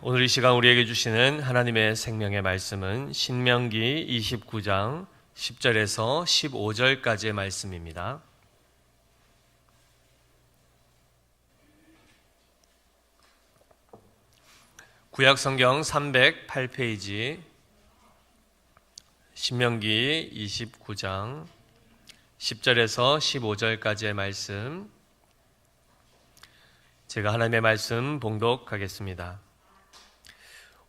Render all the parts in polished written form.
오늘 이 시간 우리에게 주시는 하나님의 생명의 말씀은 신명기 29장 10절에서 15절까지의 말씀입니다. 구약성경 308페이지 신명기 29장 10절에서 15절까지의 말씀, 제가 하나님의 말씀 봉독하겠습니다.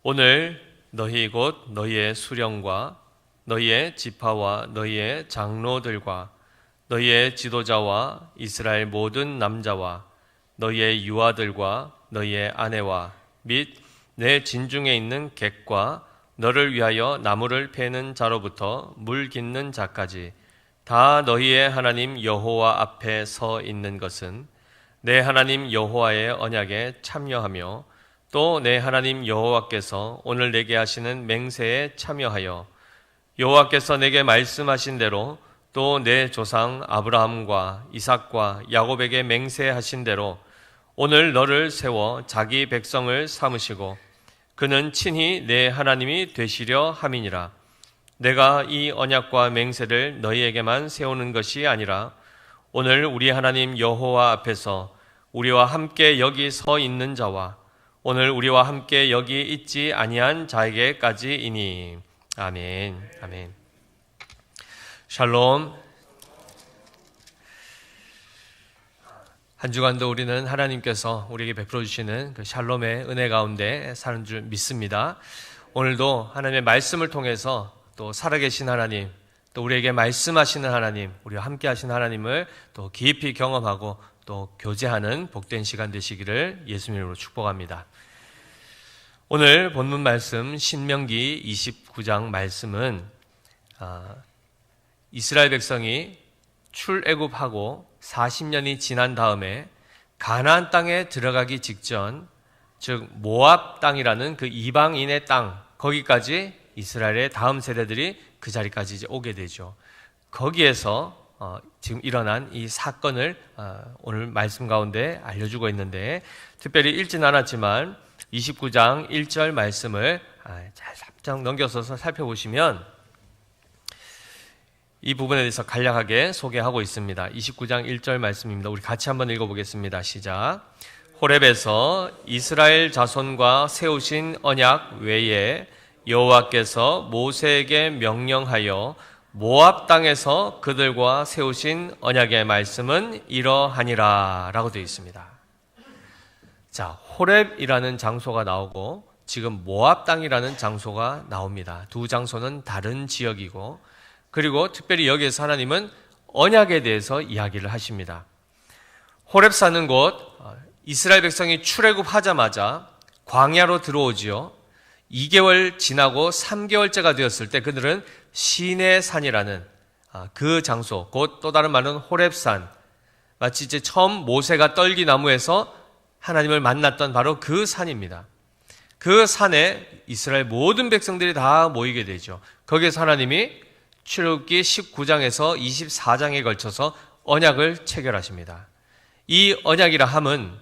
오늘 너희 곧 너희의 수령과 너희의 지파와 너희의 장로들과 너희의 지도자와 이스라엘 모든 남자와 너희의 유아들과 너희의 아내와 및 내 진중에 있는 객과 너를 위하여 나무를 패는 자로부터 물 깃는 자까지 다 너희의 하나님 여호와 앞에 서 있는 것은 내 하나님 여호와의 언약에 참여하며 또 내 하나님 여호와께서 오늘 내게 하시는 맹세에 참여하여 여호와께서 내게 말씀하신 대로 또 내 조상 아브라함과 이삭과 야곱에게 맹세하신 대로 오늘 너를 세워 자기 백성을 삼으시고 그는 친히 내 하나님이 되시려 함이니라. 내가 이 언약과 맹세를 너희에게만 세우는 것이 아니라 오늘 우리 하나님 여호와 앞에서 우리와 함께 여기 서 있는 자와 오늘 우리와 함께 여기 있지 아니한 자에게까지이니. 아멘. 아멘. 샬롬. 한 주간도 우리는 하나님께서 우리에게 베풀어 주시는 그 샬롬의 은혜 가운데 사는 줄 믿습니다. 오늘도 하나님의 말씀을 통해서 또 살아계신 하나님, 또 우리에게 말씀하시는 하나님, 우리와 함께 하신 하나님을 또 깊이 경험하고 또 교제하는 복된 시간 되시기를 예수님 이름으로 축복합니다. 오늘 본문 말씀 신명기 29장 말씀은 이스라엘 백성이 출애굽하고 40년이 지난 다음에 가나안 땅에 들어가기 직전, 즉 모압 땅이라는 그 이방인의 땅, 거기까지 이스라엘의 다음 세대들이 그 자리까지 이제 오게 되죠. 거기에서 지금 일어난 이 사건을 오늘 말씀 가운데 알려주고 있는데, 특별히 읽진 않았지만 29장 1절 말씀을 잘 살짝 넘겨서 살펴보시면 이 부분에 대해서 간략하게 소개하고 있습니다. 29장 1절 말씀입니다. 우리 같이 한번 읽어보겠습니다. 시작. 호렙에서 이스라엘 자손과 세우신 언약 외에 여호와께서 모세에게 명령하여 모압 땅에서 그들과 세우신 언약의 말씀은 이러하니라 라고 되어 있습니다. 자, 호렙이라는 장소가 나오고 지금 모압 땅이라는 장소가 나옵니다. 두 장소는 다른 지역이고, 그리고 특별히 여기에서 하나님은 언약에 대해서 이야기를 하십니다. 호렙 사는 곳, 이스라엘 백성이 출애굽하자마자 광야로 들어오지요. 2개월 지나고 3개월째가 되었을 때 그들은 시내산이라는 그 장소, 곧 또 다른 말은 호렙산, 마치 이제 처음 모세가 떨기나무에서 하나님을 만났던 바로 그 산입니다. 그 산에 이스라엘 모든 백성들이 다 모이게 되죠. 거기에서 하나님이 출애굽기 19장에서 24장에 걸쳐서 언약을 체결하십니다. 이 언약이라 함은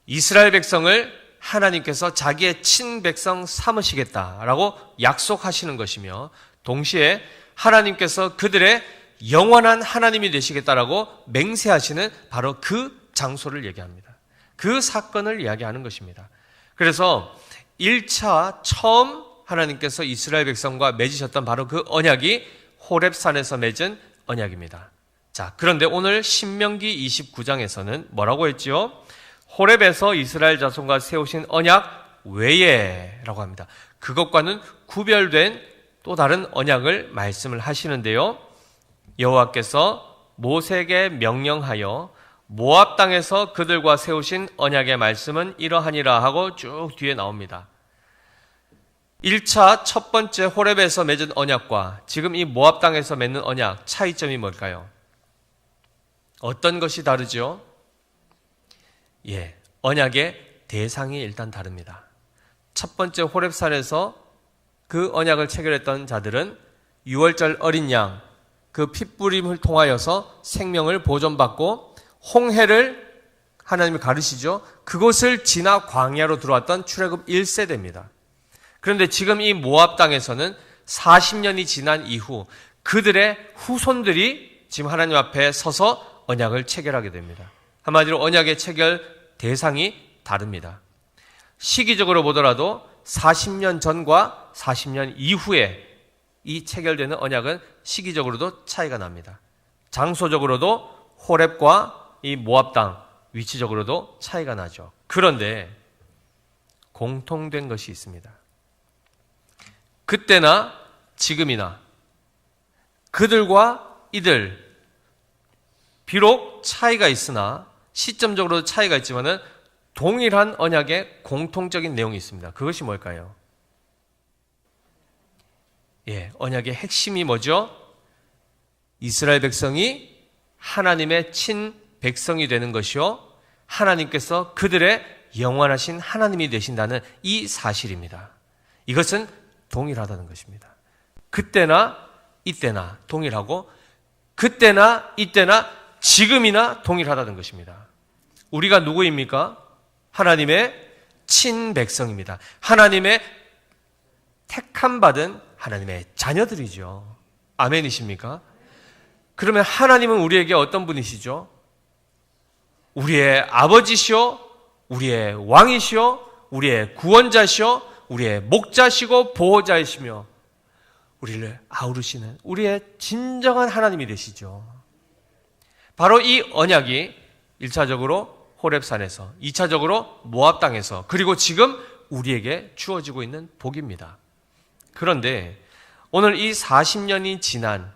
이스라엘 백성을 하나님께서 자기의 친백성 삼으시겠다라고 약속하시는 것이며, 동시에 하나님께서 그들의 영원한 하나님이 되시겠다라고 맹세하시는 바로 그 장소를 얘기합니다. 그 사건을 이야기하는 것입니다. 그래서 1차 처음 하나님께서 이스라엘 백성과 맺으셨던 바로 그 언약이 호렙산에서 맺은 언약입니다. 자, 그런데 오늘 신명기 29장에서는 뭐라고 했지요? 호렙에서 이스라엘 자손과 세우신 언약 외에 라고 합니다. 그것과는 구별된 또 다른 언약을 말씀을 하시는데요. 여호와께서 모세에게 명령하여 모압 땅에서 그들과 세우신 언약의 말씀은 이러하니라 하고 쭉 뒤에 나옵니다. 1차 첫 번째 호렙에서 맺은 언약과 지금 이 모압 땅에서 맺는 언약, 차이점이 뭘까요? 어떤 것이 다르죠? 언약의 대상이 일단 다릅니다. 첫 번째 호렙산에서 그 언약을 체결했던 자들은 6월절 어린 양, 그 핏부림을 통하여서 생명을 보존받고 홍해를 하나님이 가르시죠. 그곳을 지나 광야로 들어왔던 출애굽 1세대입니다. 그런데 지금 이 모압 땅에서는 40년이 지난 이후 그들의 후손들이 지금 하나님 앞에 서서 언약을 체결하게 됩니다. 한마디로 언약의 체결 대상이 다릅니다. 시기적으로 보더라도 40년 전과 40년 이후에 이 체결되는 언약은 시기적으로도 차이가 납니다. 장소적으로도 호렙과 이 모압 땅 위치적으로도 차이가 나죠. 그런데 공통된 것이 있습니다. 그때나 지금이나 그들과 이들 비록 차이가 있으나 시점적으로 차이가 있지만은 동일한 언약의 공통적인 내용이 있습니다. 그것이 뭘까요? 언약의 핵심이 뭐죠? 이스라엘 백성이 하나님의 친 백성이 되는 것이요, 하나님께서 그들의 영원하신 하나님이 되신다는 이 사실입니다. 이것은 동일하다는 것입니다. 그때나 이때나 동일하고 그때나 이때나 지금이나 동일하다는 것입니다. 우리가 누구입니까? 하나님의 친백성입니다. 하나님의 택함받은 하나님의 자녀들이죠. 아멘이십니까? 그러면 하나님은 우리에게 어떤 분이시죠? 우리의 아버지시오, 우리의 왕이시오, 우리의 구원자시오, 우리의 목자시고 보호자이시며 우리를 아우르시는 우리의 진정한 하나님이 되시죠. 바로 이 언약이 1차적으로 호렙산에서, 2차적으로 모압 땅에서, 그리고 지금 우리에게 주어지고 있는 복입니다. 그런데 오늘 이 40년이 지난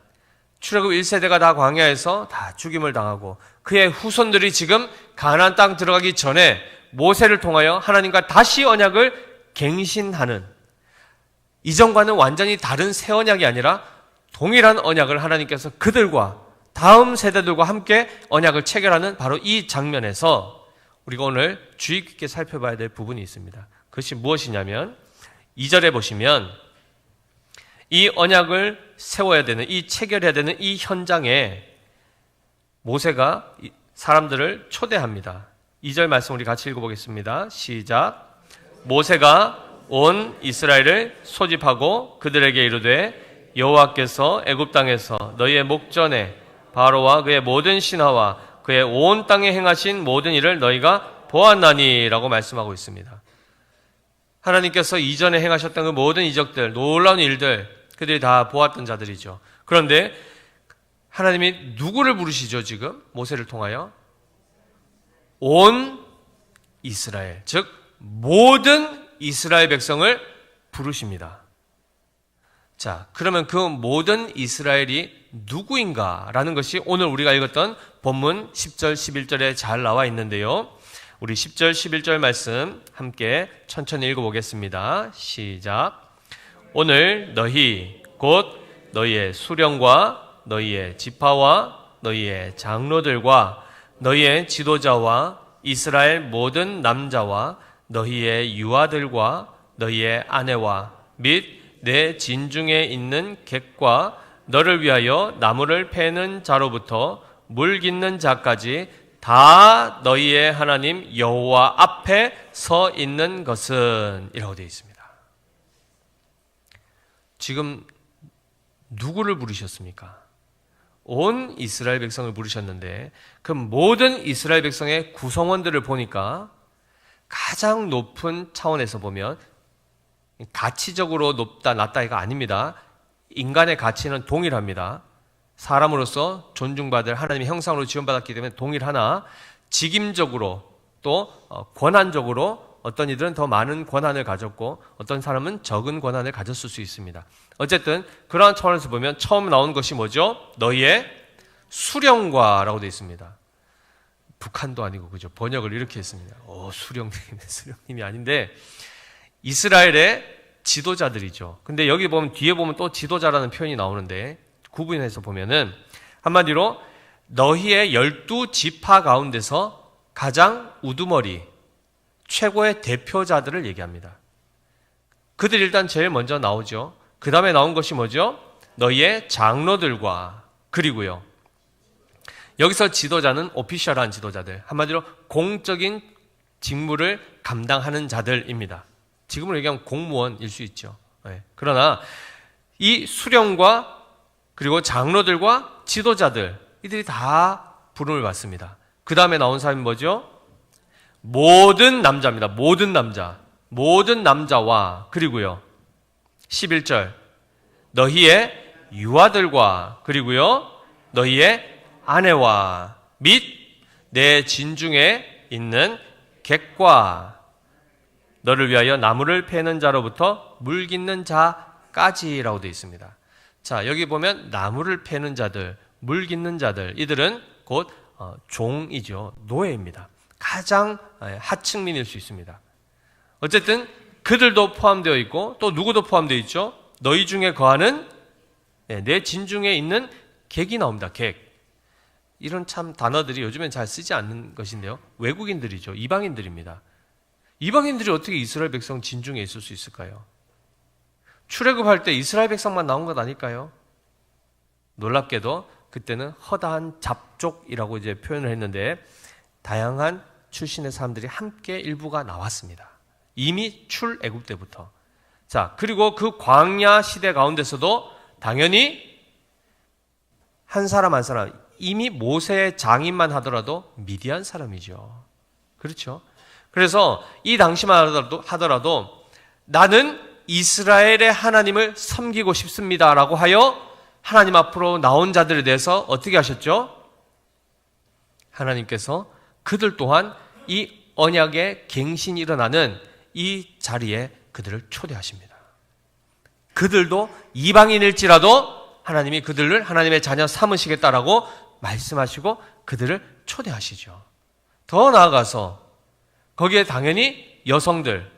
출애굽 1세대가 다 광야에서 다 죽임을 당하고 그의 후손들이 지금 가나안 땅 들어가기 전에 모세를 통하여 하나님과 다시 언약을 갱신하는, 이전과는 완전히 다른 새 언약이 아니라 동일한 언약을 하나님께서 그들과 다음 세대들과 함께 언약을 체결하는 바로 이 장면에서 우리가 오늘 주의 깊게 살펴봐야 될 부분이 있습니다. 그것이 무엇이냐면 2절에 보시면 이 언약을 세워야 되는, 이 체결해야 되는 이 현장에 모세가 사람들을 초대합니다. 2절 말씀 우리 같이 읽어보겠습니다. 시작. 모세가 온 이스라엘을 소집하고 그들에게 이르되 여호와께서 애굽 땅에서 너희의 목전에 바로와 그의 모든 신하와 그의 온 땅에 행하신 모든 일을 너희가 보았나니 라고 말씀하고 있습니다. 하나님께서 이전에 행하셨던 그 모든 이적들, 놀라운 일들, 그들이 다 보았던 자들이죠. 그런데 하나님이 누구를 부르시죠? 지금 모세를 통하여 온 이스라엘, 즉 모든 이스라엘 백성을 부르십니다. 자, 그러면 그 모든 이스라엘이 누구인가라는 것이 오늘 우리가 읽었던 본문 10절, 11절에 잘 나와 있는데요. 우리 10절, 11절 말씀 함께 천천히 읽어보겠습니다. 시작. 오늘 너희 곧 너희의 수령과 너희의 지파와 너희의 장로들과 너희의 지도자와 이스라엘 모든 남자와 너희의 유아들과 너희의 아내와 및 내 진중에 있는 객과 너를 위하여 나무를 패는 자로부터 물 깃는 자까지 다 너희의 하나님 여호와 앞에 서 있는 것은 이라고 되어 있습니다. 지금 누구를 부르셨습니까? 온 이스라엘 백성을 부르셨는데 그 모든 이스라엘 백성의 구성원들을 보니까 가장 높은 차원에서 보면 가치적으로 높다 낮다가 아닙니다. 인간의 가치는 동일합니다. 사람으로서 존중받을 하나님의 형상으로 지원받았기 때문에 동일하나 직임적으로 또 권한적으로 어떤 이들은 더 많은 권한을 가졌고 어떤 사람은 적은 권한을 가졌을 수 있습니다. 어쨌든 그러한 차원에서 보면 처음 나온 것이 뭐죠? 너희의 수령과라고 되어 있습니다. 북한도 아니고 그죠? 번역을 이렇게 했습니다. 수령님이 아닌데 이스라엘의 지도자들이죠. 근데 여기 보면 뒤에 보면 또 지도자라는 표현이 나오는데 구분해서 보면은 한마디로 너희의 12지파 가운데서 가장 우두머리 최고의 대표자들을 얘기합니다. 그들이 일단 제일 먼저 나오죠. 그 다음에 나온 것이 뭐죠? 너희의 장로들과 그리고요 여기서 지도자는 오피셜한 지도자들, 한마디로 공적인 직무를 감당하는 자들입니다. 지금으로 얘기하면 공무원일 수 있죠. 그러나 이 수령과 그리고 장로들과 지도자들, 이들이 다 부름을 받습니다. 그 다음에 나온 사람이 뭐죠? 모든 남자입니다. 모든 남자. 모든 남자와, 그리고요 11절, 너희의 유아들과, 그리고요 너희의 아내와 및 내 진중에 있는 객과 너를 위하여 나무를 패는 자로부터 물 깃는 자까지라고 되어 있습니다. 자, 여기 보면 나무를 패는 자들, 물 깃는 자들, 이들은 곧 종이죠. 노예입니다. 가장 하층민일 수 있습니다. 어쨌든 그들도 포함되어 있고 또 누구도 포함되어 있죠. 너희 중에 거하는, 내 진중에 있는 객이 나옵니다. 객. 이런 참 단어들이 요즘엔 잘 쓰지 않는 것인데요. 외국인들이죠. 이방인들입니다. 이방인들이 어떻게 이스라엘 백성 진중에 있을 수 있을까요? 출애굽할 때 이스라엘 백성만 나온 것 아닐까요? 놀랍게도 그때는 허다한 잡족이라고 이제 표현을 했는데 다양한 출신의 사람들이 함께 일부가 나왔습니다. 이미 출애굽 때부터. 자, 그리고 그 광야 시대 가운데서도 당연히 한 사람 한 사람, 이미 모세의 장인만 하더라도 미디안 사람이죠. 그렇죠? 그래서 이 당시만 하더라도 나는 이스라엘의 하나님을 섬기고 싶습니다라고 하여 하나님 앞으로 나온 자들에 대해서 어떻게 하셨죠? 하나님께서 그들 또한 이 언약의 갱신이 일어나는 이 자리에 그들을 초대하십니다. 그들도 이방인일지라도 하나님이 그들을 하나님의 자녀 삼으시겠다라고 말씀하시고 그들을 초대하시죠. 더 나아가서 거기에 당연히 여성들,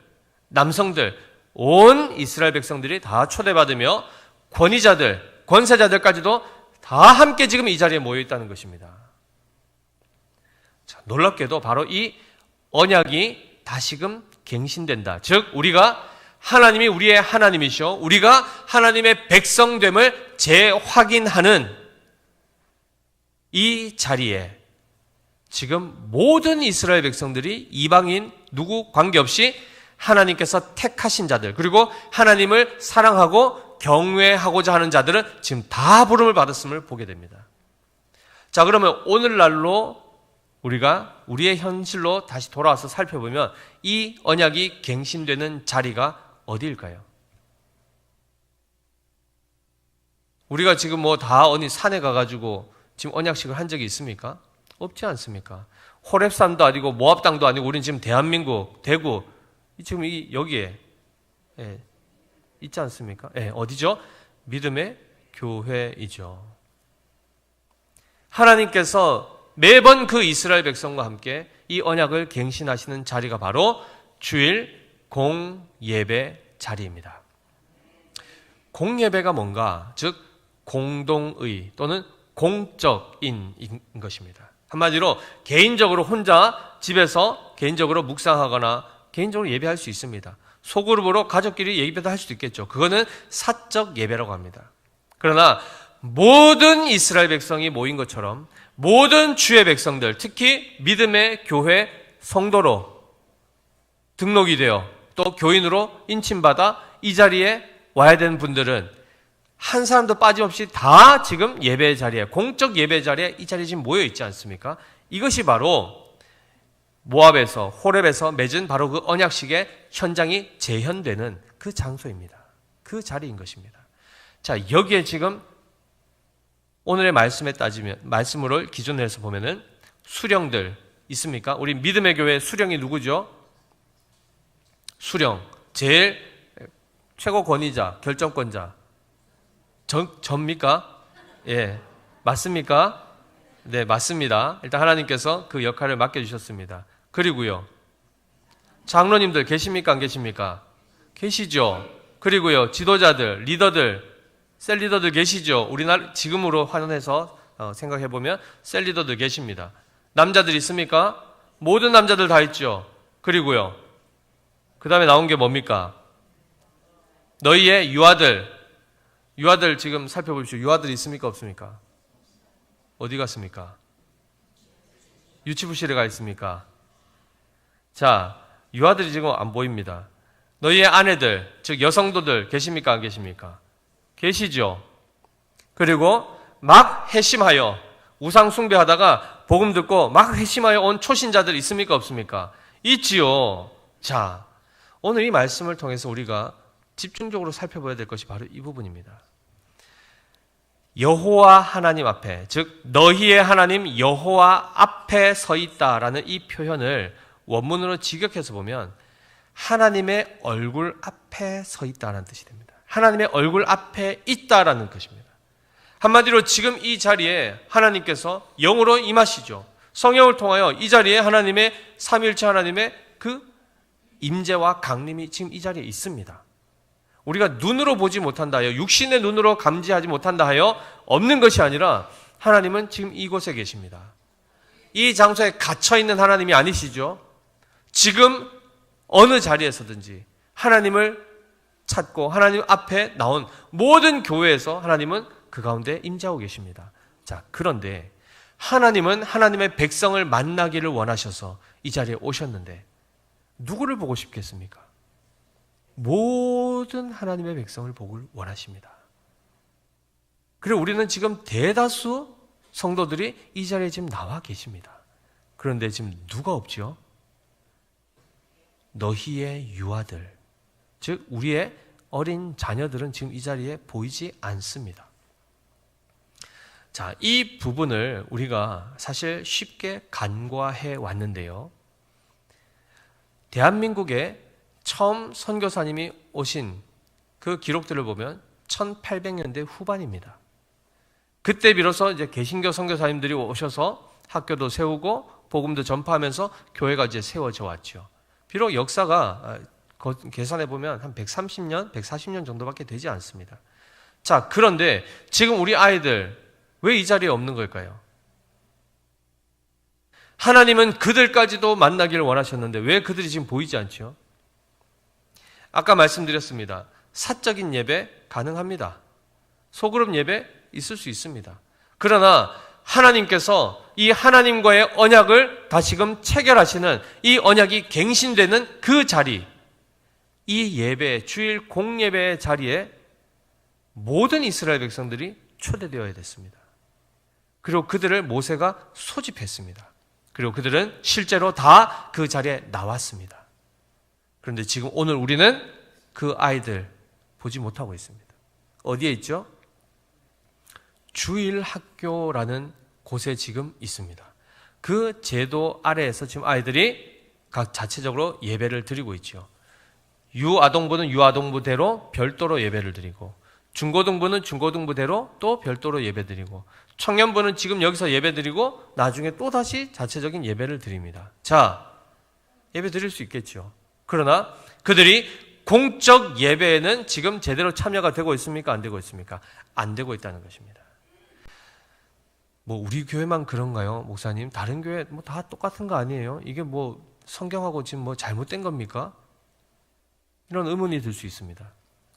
남성들, 온 이스라엘 백성들이 다 초대받으며 권위자들, 권세자들까지도 다 함께 지금 이 자리에 모여 있다는 것입니다. 자, 놀랍게도 바로 이 언약이 다시금 갱신된다. 즉 우리가 하나님이 우리의 하나님이시오, 우리가 하나님의 백성됨을 재확인하는 이 자리에 지금 모든 이스라엘 백성들이 이방인 누구 관계없이 하나님께서 택하신 자들, 그리고 하나님을 사랑하고 경외하고자 하는 자들은 지금 다 부름을 받았음을 보게 됩니다. 자, 그러면 오늘날로 우리가 우리의 현실로 다시 돌아와서 살펴보면 이 언약이 갱신되는 자리가 어디일까요? 우리가 지금 뭐 다 어디 산에 가가지고 지금 언약식을 한 적이 있습니까? 없지 않습니까? 호렙산도 아니고 모압 땅도 아니고 우리는 지금 대한민국, 대구, 지금 여기에 있지 않습니까? 어디죠? 믿음의 교회이죠. 하나님께서 매번 그 이스라엘 백성과 함께 이 언약을 갱신하시는 자리가 바로 주일 공예배 자리입니다. 공예배가 뭔가? 즉 공동의 또는 공적인 것입니다. 한마디로 개인적으로 혼자 집에서 개인적으로 묵상하거나 개인적으로 예배할 수 있습니다. 소그룹으로 가족끼리 예배도 할 수도 있겠죠. 그거는 사적 예배라고 합니다. 그러나 모든 이스라엘 백성이 모인 것처럼 모든 주의 백성들, 특히 믿음의 교회 성도로 등록이 되어 또 교인으로 인침받아 이 자리에 와야 되는 분들은 한 사람도 빠짐없이 다 지금 예배 자리에, 공적 예배 자리에 이 자리에 지금 모여 있지 않습니까? 이것이 바로 모압에서, 호렙에서 맺은 바로 그 언약식의 현장이 재현되는 그 장소입니다. 그 자리인 것입니다. 자, 여기에 지금 오늘의 말씀에 따지면, 말씀으로 기준으로 해서 보면은 수령들 있습니까? 우리 믿음의 교회 수령이 누구죠? 수령. 제일 최고 권위자, 결정권자. 접니까? 예. 맞습니까? 네, 맞습니다. 일단 하나님께서 그 역할을 맡겨주셨습니다. 그리고요. 장로님들 계십니까? 안 계십니까? 계시죠. 그리고요. 지도자들, 리더들, 셀 리더들 계시죠. 우리나라 지금으로 환원해서 생각해보면 셀 리더들 계십니다. 남자들 있습니까? 모든 남자들 다 있죠. 그리고요. 그 다음에 나온 게 뭡니까? 너희의 유아들. 유아들 지금 살펴보십시오. 유아들 있습니까? 없습니까? 어디 갔습니까? 유치부실에 가 있습니까? 자, 유아들이 지금 안 보입니다. 너희의 아내들, 즉 여성도들 계십니까? 안 계십니까? 계시죠. 그리고 막 회심하여 우상 숭배하다가 복음 듣고 막 회심하여 온 초신자들 있습니까? 없습니까? 있지요. 자, 오늘 이 말씀을 통해서 우리가 집중적으로 살펴봐야 될 것이 바로 이 부분입니다. 여호와 하나님 앞에, 즉 너희의 하나님 여호와 앞에 서 있다라는 이 표현을 원문으로 직역해서 보면 하나님의 얼굴 앞에 서 있다라는 뜻이 됩니다. 하나님의 얼굴 앞에 있다라는 것입니다. 한마디로 지금 이 자리에 하나님께서 영으로 임하시죠. 성령을 통하여 이 자리에 하나님의 삼위일체 하나님의 그 임재와 강림이 지금 이 자리에 있습니다. 우리가 눈으로 보지 못한다 하여, 육신의 눈으로 감지하지 못한다 하여 없는 것이 아니라 하나님은 지금 이곳에 계십니다. 이 장소에 갇혀 있는 하나님이 아니시죠. 지금 어느 자리에서든지 하나님을 찾고 하나님 앞에 나온 모든 교회에서 하나님은 그 가운데 임재하고 계십니다. 자, 그런데 하나님은 하나님의 백성을 만나기를 원하셔서 이 자리에 오셨는데 누구를 보고 싶겠습니까? 모든 하나님의 백성을 보길 원하십니다. 그리고 우리는 지금 대다수 성도들이 이 자리에 지금 나와 계십니다. 그런데 지금 누가 없죠? 너희의 유아들, 즉 우리의 어린 자녀들은 지금 이 자리에 보이지 않습니다. 자, 이 부분을 우리가 사실 쉽게 간과해 왔는데요. 대한민국에 처음 선교사님이 오신 그 기록들을 보면 1800년대 후반입니다. 그때 비로소 이제 개신교 선교사님들이 오셔서 학교도 세우고 복음도 전파하면서 교회가 이제 세워져 왔죠. 비록 역사가 계산해 보면 한 130년, 140년 정도밖에 되지 않습니다. 자, 그런데 지금 우리 아이들 왜 이 자리에 없는 걸까요? 하나님은 그들까지도 만나기를 원하셨는데 왜 그들이 지금 보이지 않죠? 아까 말씀드렸습니다. 사적인 예배 가능합니다. 소그룹 예배 있을 수 있습니다. 그러나 하나님께서 이 하나님과의 언약을 다시금 체결하시는 이 언약이 갱신되는 그 자리, 이 예배, 주일 공예배의 자리에 모든 이스라엘 백성들이 초대되어야 됐습니다. 그리고 그들을 모세가 소집했습니다. 그리고 그들은 실제로 다 그 자리에 나왔습니다. 그런데 지금 오늘 우리는 그 아이들 보지 못하고 있습니다. 어디에 있죠? 주일학교라는 곳에 지금 있습니다. 그 제도 아래에서 지금 아이들이 각 자체적으로 예배를 드리고 있죠. 유아동부는 유아동부대로 별도로 예배를 드리고, 중고등부는 중고등부대로 또 별도로 예배 드리고, 청년부는 지금 여기서 예배 드리고 나중에 또 다시 자체적인 예배를 드립니다. 자, 예배 드릴 수 있겠죠. 그러나 그들이 공적 예배에는 지금 제대로 참여가 되고 있습니까? 안 되고 있습니까? 안 되고 있다는 것입니다. 뭐 우리 교회만 그런가요? 목사님, 다른 교회 뭐 다 똑같은 거 아니에요? 이게 뭐 성경하고 지금 뭐 잘못된 겁니까? 이런 의문이 들 수 있습니다.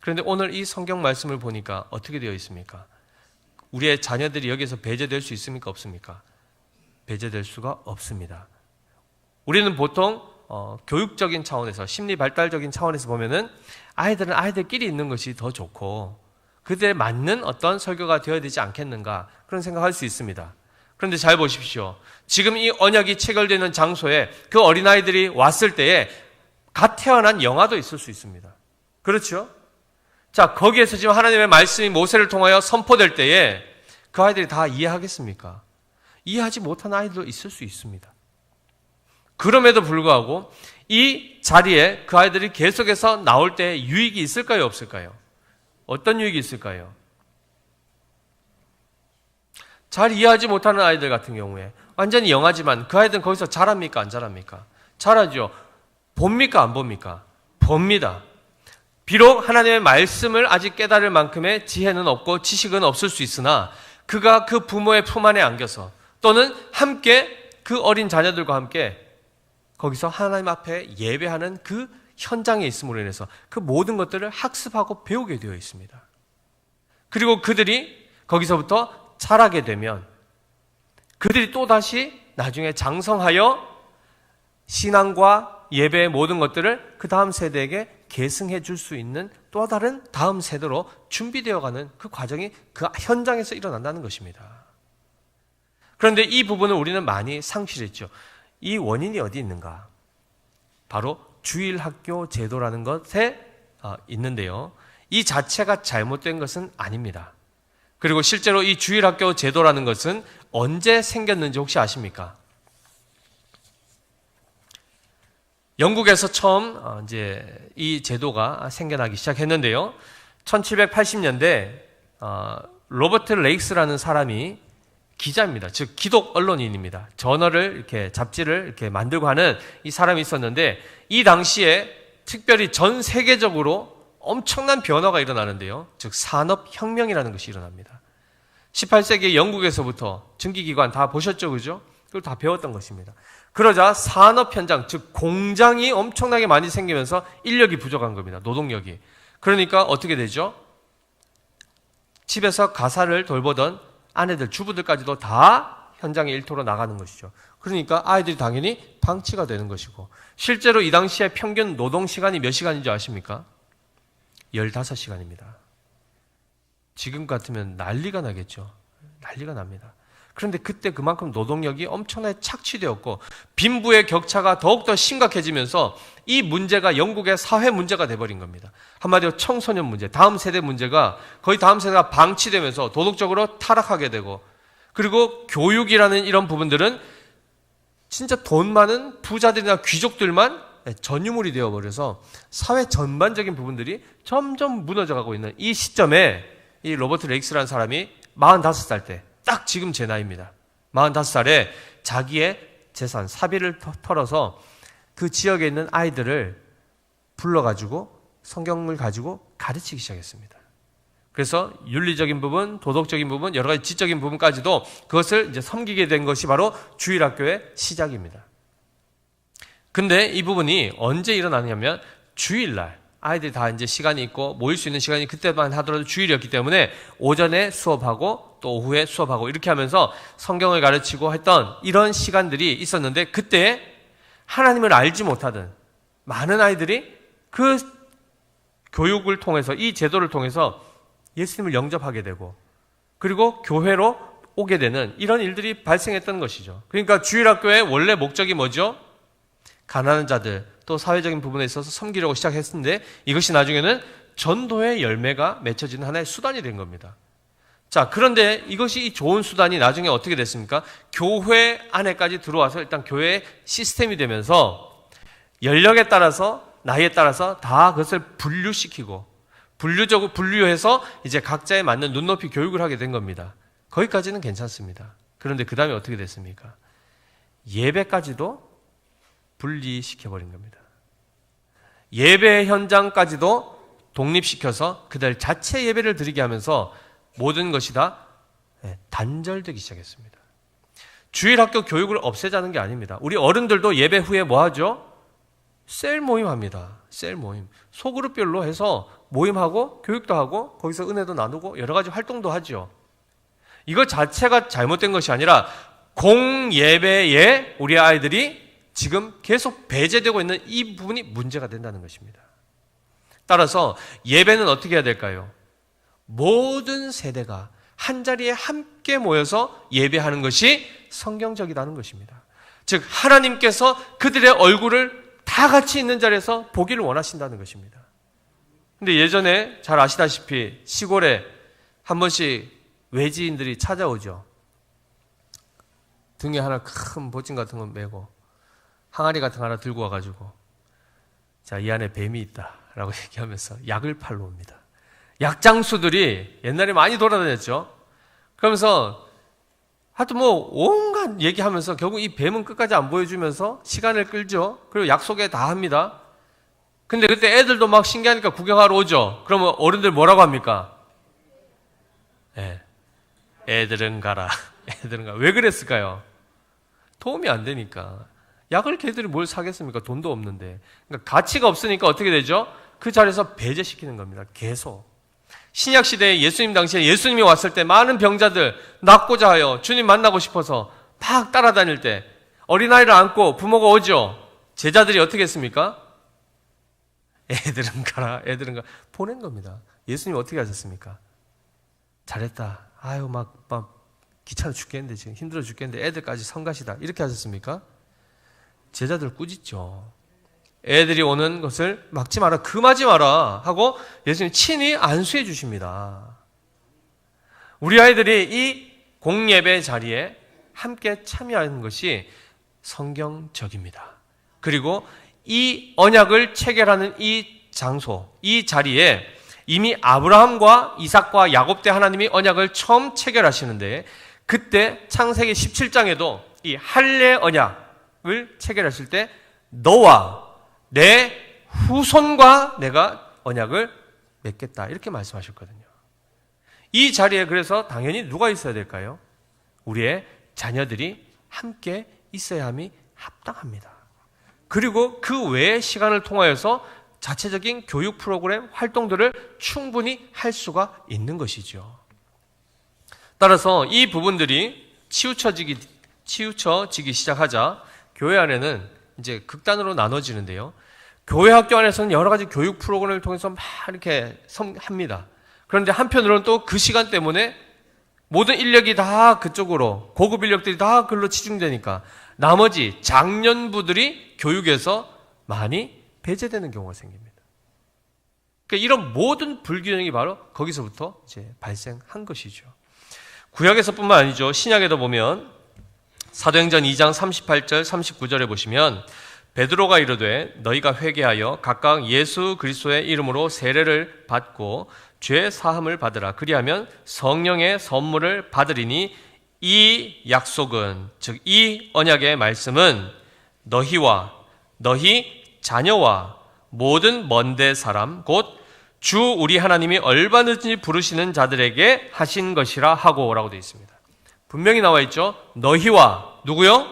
그런데 오늘 이 성경 말씀을 보니까 어떻게 되어 있습니까? 우리의 자녀들이 여기서 배제될 수 있습니까? 없습니까? 배제될 수가 없습니다. 우리는 보통 교육적인 차원에서, 심리 발달적인 차원에서 보면은 아이들은 아이들끼리 있는 것이 더 좋고 그들에 맞는 어떤 설교가 되어야 되지 않겠는가, 그런 생각할 수 있습니다. 그런데 잘 보십시오. 지금 이 언약이 체결되는 장소에 그 어린아이들이 왔을 때에 갓 태어난 영아도 있을 수 있습니다. 그렇죠? 자, 거기에서 지금 하나님의 말씀이 모세를 통하여 선포될 때에 그 아이들이 다 이해하겠습니까? 이해하지 못한 아이들도 있을 수 있습니다. 그럼에도 불구하고 이 자리에 그 아이들이 계속해서 나올 때 유익이 있을까요? 없을까요? 어떤 유익이 있을까요? 잘 이해하지 못하는 아이들 같은 경우에 완전히 영하지만 그 아이들은 거기서 잘합니까? 안 잘합니까? 잘하죠. 봅니까? 안 봅니까? 봅니다. 비록 하나님의 말씀을 아직 깨달을 만큼의 지혜는 없고 지식은 없을 수 있으나 그가 그 부모의 품 안에 안겨서 또는 함께 그 어린 자녀들과 함께 거기서 하나님 앞에 예배하는 그 현장에 있음으로 인해서 그 모든 것들을 학습하고 배우게 되어 있습니다. 그리고 그들이 거기서부터 자라게 되면 그들이 또다시 나중에 장성하여 신앙과 예배의 모든 것들을 그 다음 세대에게 계승해 줄 수 있는 또 다른 다음 세대로 준비되어가는 그 과정이 그 현장에서 일어난다는 것입니다. 그런데 이 부분을 우리는 많이 상실했죠. 이 원인이 어디 있는가? 바로 주일학교 제도라는 것에 있는데요. 이 자체가 잘못된 것은 아닙니다. 그리고 실제로 이 주일학교 제도라는 것은 언제 생겼는지 혹시 아십니까? 영국에서 처음 이제 이 제도가 생겨나기 시작했는데요. 1780년대 로버트 레익스라는 사람이 기자입니다. 즉 기독 언론인입니다. 저널을 이렇게 잡지를 이렇게 만들고 하는 이 사람이 있었는데 이 당시에 특별히 전 세계적으로 엄청난 변화가 일어나는데요. 즉 산업혁명이라는 것이 일어납니다. 18세기 영국에서부터 증기기관 다 보셨죠, 그죠? 그걸 다 배웠던 것입니다. 그러자 산업 현장, 즉 공장이 엄청나게 많이 생기면서 인력이 부족한 겁니다. 노동력이. 그러니까 어떻게 되죠? 집에서 가사를 돌보던 아내들, 주부들까지도 다 현장의 일터로 나가는 것이죠. 그러니까 아이들이 당연히 방치가 되는 것이고, 실제로 이 당시에 평균 노동시간이 몇 시간인지 아십니까? 15시간입니다. 지금 같으면 난리가 나겠죠. 난리가 납니다. 그런데 그때 그만큼 노동력이 엄청나게 착취되었고 빈부의 격차가 더욱더 심각해지면서 이 문제가 영국의 사회 문제가 돼버린 겁니다. 한마디로 청소년 문제, 다음 세대 문제가 거의 다음 세대가 방치되면서 도덕적으로 타락하게 되고, 그리고 교육이라는 이런 부분들은 진짜 돈 많은 부자들이나 귀족들만 전유물이 되어버려서 사회 전반적인 부분들이 점점 무너져가고 있는 이 시점에 이 로버트 레익스라는 사람이 45살 때, 딱 지금 제 나이입니다. 45살에 자기의 재산, 사비를 털어서 그 지역에 있는 아이들을 불러가지고 성경을 가지고 가르치기 시작했습니다. 그래서 윤리적인 부분, 도덕적인 부분, 여러 가지 지적인 부분까지도 그것을 이제 섬기게 된 것이 바로 주일학교의 시작입니다. 근데 이 부분이 언제 일어나냐면 주일날, 아이들이 다 이제 시간이 있고 모일 수 있는 시간이 그때만 하더라도 주일이었기 때문에 오전에 수업하고 또 오후에 수업하고 이렇게 하면서 성경을 가르치고 했던 이런 시간들이 있었는데, 그때 하나님을 알지 못하던 많은 아이들이 그 교육을 통해서, 이 제도를 통해서 예수님을 영접하게 되고 그리고 교회로 오게 되는 이런 일들이 발생했던 것이죠. 그러니까 주일학교의 원래 목적이 뭐죠? 가난한 자들, 또 사회적인 부분에 있어서 섬기려고 시작했는데 이것이 나중에는 전도의 열매가 맺혀지는 하나의 수단이 된 겁니다. 자, 그런데 이것이 좋은 수단이 나중에 어떻게 됐습니까? 교회 안에까지 들어와서 일단 교회의 시스템이 되면서 연령에 따라서, 나이에 따라서 다 그것을 분류시키고 분류해서 이제 각자에 맞는 눈높이 교육을 하게 된 겁니다. 거기까지는 괜찮습니다. 그런데 그 다음에 어떻게 됐습니까? 예배까지도 분리시켜버린 겁니다. 예배 현장까지도 독립시켜서 그들 자체 예배를 드리게 하면서 모든 것이 다 단절되기 시작했습니다. 주일학교 교육을 없애자는 게 아닙니다. 우리 어른들도 예배 후에 뭐 하죠? 셀 모임 합니다. 셀 모임. 소그룹별로 해서 모임하고 교육도 하고 거기서 은혜도 나누고 여러 가지 활동도 하죠. 이거 자체가 잘못된 것이 아니라 공예배에 우리 아이들이 지금 계속 배제되고 있는 이 부분이 문제가 된다는 것입니다. 따라서 예배는 어떻게 해야 될까요? 모든 세대가 한자리에 함께 모여서 예배하는 것이 성경적이라는 것입니다. 즉 하나님께서 그들의 얼굴을 다 같이 있는 자리에서 보기를 원하신다는 것입니다. 근데 예전에 잘 아시다시피 시골에 한 번씩 외지인들이 찾아오죠. 등에 하나 큰 보증 같은 거 메고 항아리 같은 거 하나 들고 와가지고, 자, 이 안에 뱀이 있다 라고 얘기하면서 약을 팔러 옵니다. 약장수들이 옛날에 많이 돌아다녔죠. 그러면서 하여튼 뭐 온갖 얘기하면서 결국 이 뱀은 끝까지 안 보여주면서 시간을 끌죠. 그리고 약속에 다 합니다. 근데 그때 애들도 막 신기하니까 구경하러 오죠. 그러면 어른들 뭐라고 합니까? 애들은 가라. 애들은 가라. 왜 그랬을까요? 도움이 안 되니까. 약을 걔들이 뭘 사겠습니까? 돈도 없는데. 그러니까 가치가 없으니까 어떻게 되죠? 그 자리에서 배제시키는 겁니다. 계속. 신약시대에 예수님 당시에 예수님이 왔을 때 많은 병자들 낫고자 하여 주님 만나고 싶어서 막 따라다닐 때 어린아이를 안고 부모가 오죠. 제자들이 어떻게 했습니까? 애들은 가라, 애들은 가라. 보낸 겁니다. 예수님 어떻게 하셨습니까? 잘했다. 아유, 막 귀찮아 죽겠는데, 지금 힘들어 죽겠는데 애들까지 성가시다. 이렇게 하셨습니까? 제자들 꾸짖죠. 애들이 오는 것을 막지 마라, 금하지 마라 하고 예수님 친히 안수해 주십니다. 우리 아이들이 이 공예배 자리에 함께 참여하는 것이 성경적입니다. 그리고 이 언약을 체결하는 이 장소, 이 자리에 이미 아브라함과 이삭과 야곱 때 하나님이 언약을 처음 체결하시는데, 그때 창세기 17장에도 이 할례 언약을 체결하실 때 너와 내 후손과 내가 언약을 맺겠다 이렇게 말씀하셨거든요. 이 자리에 그래서 당연히 누가 있어야 될까요? 우리의 자녀들이 함께 있어야 함이 합당합니다. 그리고 그 외의 시간을 통하여서 자체적인 교육 프로그램 활동들을 충분히 할 수가 있는 것이죠. 따라서 이 부분들이 치우쳐지기 시작하자 교회 안에는 이제 극단으로 나눠지는데요. 교회 학교 안에서는 여러 가지 교육 프로그램을 통해서 막 이렇게 합니다. 그런데 한편으로는 또 그 시간 때문에 모든 인력이 다 그쪽으로, 고급 인력들이 다 그걸로 치중되니까 나머지 장년부들이 교육에서 많이 배제되는 경우가 생깁니다. 그러니까 이런 모든 불균형이 바로 거기서부터 이제 발생한 것이죠. 구약에서뿐만 아니죠. 신약에도 보면 사도행전 2장 38절 39절에 보시면 베드로가 이르되 너희가 회개하여 각각 예수 그리스도의 이름으로 세례를 받고 죄 사함을 받으라. 그리하면 성령의 선물을 받으리니 이 약속은, 즉 이 언약의 말씀은 너희와 너희 자녀와 모든 먼데 사람 곧 주 우리 하나님이 얼마든지 부르시는 자들에게 하신 것이라 하고 라고 되어 있습니다. 분명히 나와 있죠. 너희와 누구요?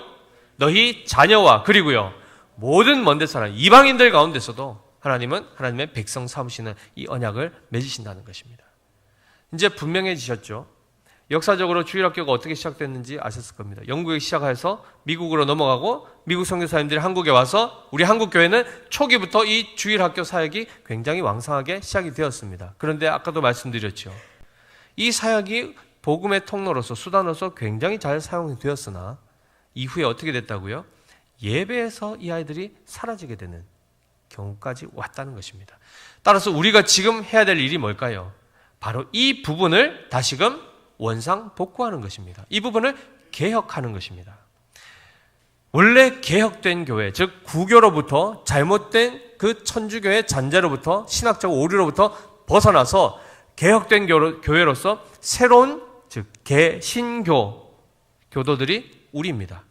너희 자녀와 그리고요 모든 먼데 사람, 이방인들 가운데서도 하나님은 하나님의 백성 삼으시는 이 언약을 맺으신다는 것입니다. 이제 분명해지셨죠. 역사적으로 주일학교가 어떻게 시작됐는지 아셨을 겁니다. 영국에 시작해서 미국으로 넘어가고 미국 선교사님들이 한국에 와서 우리 한국교회는 초기부터 이 주일학교 사역이 굉장히 왕성하게 시작이 되었습니다. 그런데 아까도 말씀드렸죠. 이 사역이 복음의 통로로서 수단으로서 굉장히 잘 사용되었으나 이후에 어떻게 됐다고요? 예배에서 이 아이들이 사라지게 되는 경우까지 왔다는 것입니다. 따라서 우리가 지금 해야 될 일이 뭘까요? 바로 이 부분을 다시금 원상 복구하는 것입니다. 이 부분을 개혁하는 것입니다. 원래 개혁된 교회, 즉 구교로부터 잘못된 그 천주교의 잔재로부터 신학적 오류로부터 벗어나서 개혁된 교회로서 새로운 즉 개신교 교도들이 우리입니다.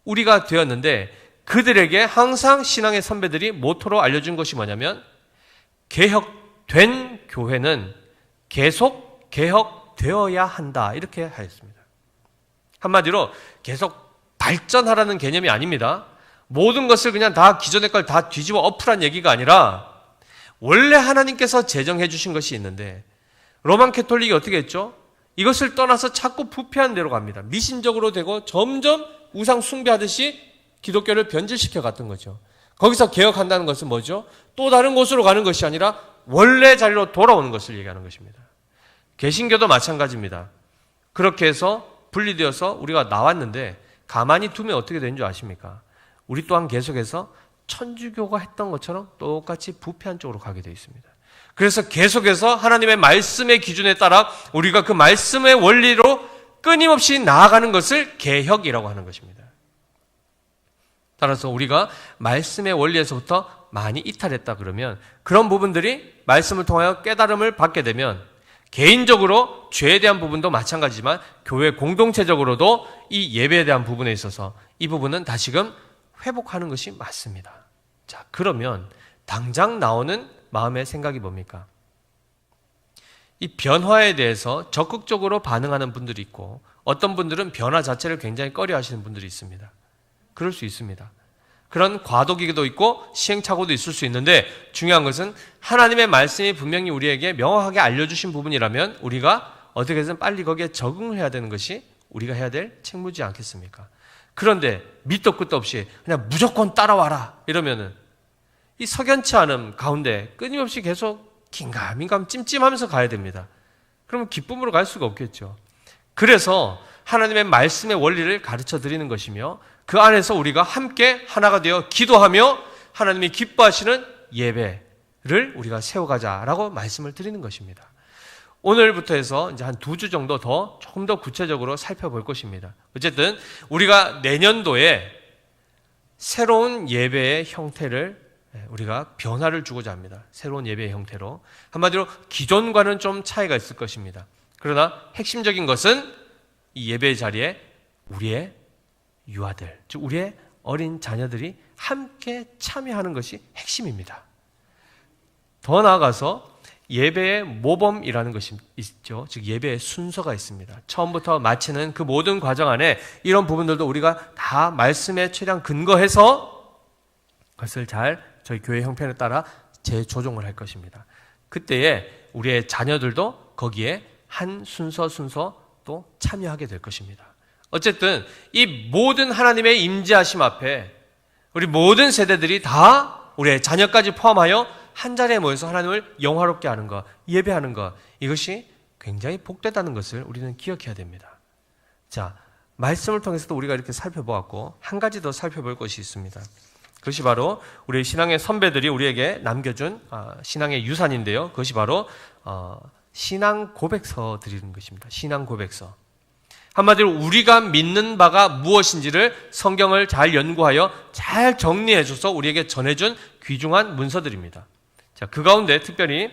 우리가 되었는데 그들에게 항상 신앙의 선배들이 모토로 알려준 것이 뭐냐면 개혁된 교회는 계속 개혁되어야 한다 이렇게 하였습니다. 한마디로 계속 발전하라는 개념이 아닙니다. 모든 것을 그냥 다 기존의 걸 다 뒤집어 엎으란 얘기가 아니라 원래 하나님께서 제정해 주신 것이 있는데 로만 캐톨릭이 어떻게 했죠? 이것을 떠나서 자꾸 부패한 대로 갑니다. 미신적으로 되고 점점 우상 숭배하듯이 기독교를 변질시켜 갔던 거죠. 거기서 개혁한다는 것은 뭐죠? 또 다른 곳으로 가는 것이 아니라 원래 자리로 돌아오는 것을 얘기하는 것입니다. 개신교도 마찬가지입니다. 그렇게 해서 분리되어서 우리가 나왔는데 가만히 두면 어떻게 되는 줄 아십니까? 우리 또한 계속해서 천주교가 했던 것처럼 똑같이 부패한 쪽으로 가게 되어 있습니다. 그래서 계속해서 하나님의 말씀의 기준에 따라 우리가 그 말씀의 원리로 끊임없이 나아가는 것을 개혁이라고 하는 것입니다. 따라서 우리가 말씀의 원리에서부터 많이 이탈했다 그러면 그런 부분들이 말씀을 통하여 깨달음을 받게 되면 개인적으로 죄에 대한 부분도 마찬가지지만 교회 공동체적으로도 이 예배에 대한 부분에 있어서 이 부분은 다시금 회복하는 것이 맞습니다. 자, 그러면 당장 나오는 마음의 생각이 뭡니까? 이 변화에 대해서 적극적으로 반응하는 분들이 있고 어떤 분들은 변화 자체를 굉장히 꺼려하시는 분들이 있습니다. 그럴 수 있습니다. 그런 과도기도 있고 시행착오도 있을 수 있는데 중요한 것은 하나님의 말씀이 분명히 우리에게 명확하게 알려주신 부분이라면 우리가 어떻게든 빨리 거기에 적응을 해야 되는 것이 우리가 해야 될 책무지 않겠습니까? 그런데 밑도 끝도 없이 그냥 무조건 따라와라 이러면은 이 석연치 않음 가운데 끊임없이 계속 긴가민가 찜찜하면서 가야 됩니다. 그러면 기쁨으로 갈 수가 없겠죠. 그래서 하나님의 말씀의 원리를 가르쳐 드리는 것이며 그 안에서 우리가 함께 하나가 되어 기도하며 하나님이 기뻐하시는 예배를 우리가 세워가자라고 말씀을 드리는 것입니다. 오늘부터 해서 이제 한 2주 정도 조금 더 구체적으로 살펴볼 것입니다. 어쨌든 우리가 내년도에 새로운 예배의 형태를 우리가 변화를 주고자 합니다. 새로운 예배의 형태로. 한마디로 기존과는 좀 차이가 있을 것입니다. 그러나 핵심적인 것은 이 예배의 자리에 우리의 유아들, 즉 우리의 어린 자녀들이 함께 참여하는 것이 핵심입니다. 더 나아가서 예배의 모범이라는 것이 있죠. 즉 예배의 순서가 있습니다. 처음부터 마치는 그 모든 과정 안에 이런 부분들도 우리가 다 말씀에 최대한 근거해서 그것을 잘 저희 교회 형편에 따라 재조정을 할 것입니다. 그때에 우리의 자녀들도 거기에 한 순서 또 참여하게 될 것입니다. 어쨌든 이 모든 하나님의 임재하심 앞에 우리 모든 세대들이 다 우리의 자녀까지 포함하여 한 자리에 모여서 하나님을 영화롭게 하는 것, 예배하는 것, 이것이 굉장히 복되다는 것을 우리는 기억해야 됩니다. 자, 말씀을 통해서도 우리가 이렇게 살펴보았고 한 가지 더 살펴볼 것이 있습니다. 그것이 바로 우리 신앙의 선배들이 우리에게 남겨준 신앙의 유산인데요. 그것이 바로 신앙 고백서 드리는 것입니다. 신앙 고백서. 한마디로 우리가 믿는 바가 무엇인지를 성경을 잘 연구하여 잘 정리해줘서 우리에게 전해준 귀중한 문서들입니다. 자, 그 가운데 특별히